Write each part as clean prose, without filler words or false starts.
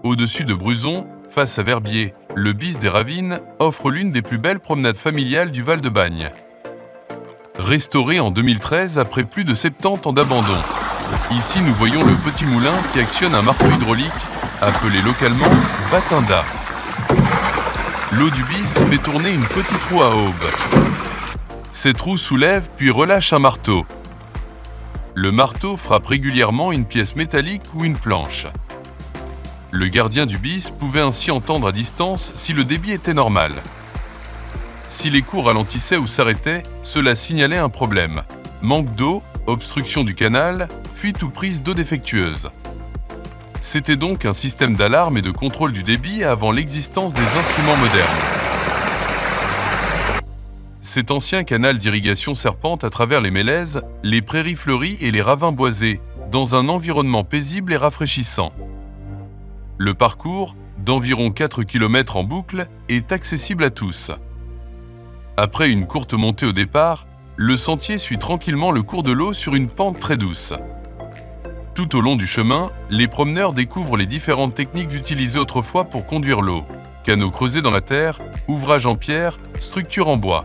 Au-dessus de Bruzon, face à Verbier, le bis des Ravines offre l'une des plus belles promenades familiales du Val-de-Bagne. Restauré en 2013 après plus de 70 ans d'abandon. Ici, nous voyons le petit moulin qui actionne un marteau hydraulique, appelé localement Batinda. L'eau du bis fait tourner une petite roue à aube. Cette roue soulève puis relâche un marteau. Le marteau frappe régulièrement une pièce métallique ou une planche. Le gardien du bis pouvait ainsi entendre à distance si le débit était normal. Si les cours ralentissaient ou s'arrêtaient, cela signalait un problème. Manque d'eau, obstruction du canal, fuite ou prise d'eau défectueuse. C'était donc un système d'alarme et de contrôle du débit avant l'existence des instruments modernes. Cet ancien canal d'irrigation serpente à travers les mélèzes, les prairies fleuries et les ravins boisés, dans un environnement paisible et rafraîchissant. Le parcours, d'environ 4 km en boucle, est accessible à tous. Après une courte montée au départ, le sentier suit tranquillement le cours de l'eau sur une pente très douce. Tout au long du chemin, les promeneurs découvrent les différentes techniques utilisées autrefois pour conduire l'eau. Canaux creusés dans la terre, ouvrages en pierre, structures en bois.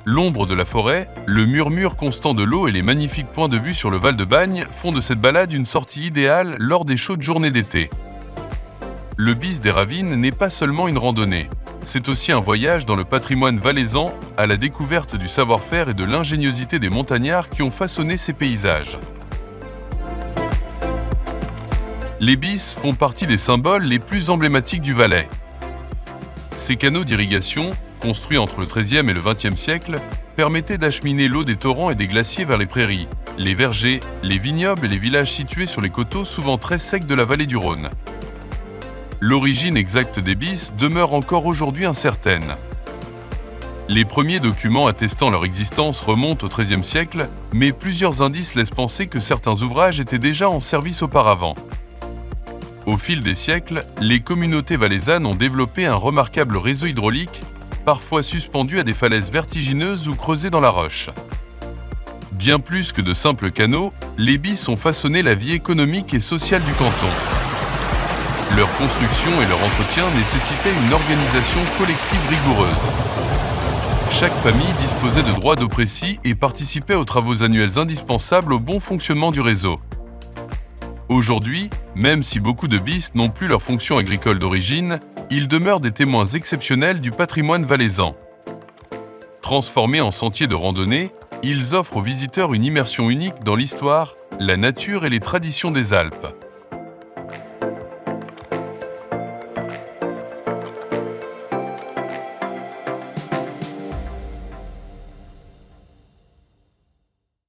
L'ombre de la forêt, le murmure constant de l'eau et les magnifiques points de vue sur le Val-de-Bagne font de cette balade une sortie idéale lors des chaudes journées d'été. Le bis des Ravines n'est pas seulement une randonnée, c'est aussi un voyage dans le patrimoine valaisan à la découverte du savoir-faire et de l'ingéniosité des montagnards qui ont façonné ces paysages. Les bis font partie des symboles les plus emblématiques du Valais. Ces canaux d'irrigation, construits entre le XIIIe et le XXe siècle, permettaient d'acheminer l'eau des torrents et des glaciers vers les prairies, les vergers, les vignobles et les villages situés sur les coteaux souvent très secs de la vallée du Rhône. L'origine exacte des bis demeure encore aujourd'hui incertaine. Les premiers documents attestant leur existence remontent au XIIIe siècle, mais plusieurs indices laissent penser que certains ouvrages étaient déjà en service auparavant. Au fil des siècles, les communautés valaisannes ont développé un remarquable réseau hydraulique, parfois suspendu à des falaises vertigineuses ou creusées dans la roche. Bien plus que de simples canaux, les bis ont façonné la vie économique et sociale du canton. Leur construction et leur entretien nécessitaient une organisation collective rigoureuse. Chaque famille disposait de droits d'eau précis et participait aux travaux annuels indispensables au bon fonctionnement du réseau. Aujourd'hui, même si beaucoup de bis n'ont plus leur fonction agricole d'origine, ils demeurent des témoins exceptionnels du patrimoine valaisan. Transformés en sentiers de randonnée, ils offrent aux visiteurs une immersion unique dans l'histoire, la nature et les traditions des Alpes.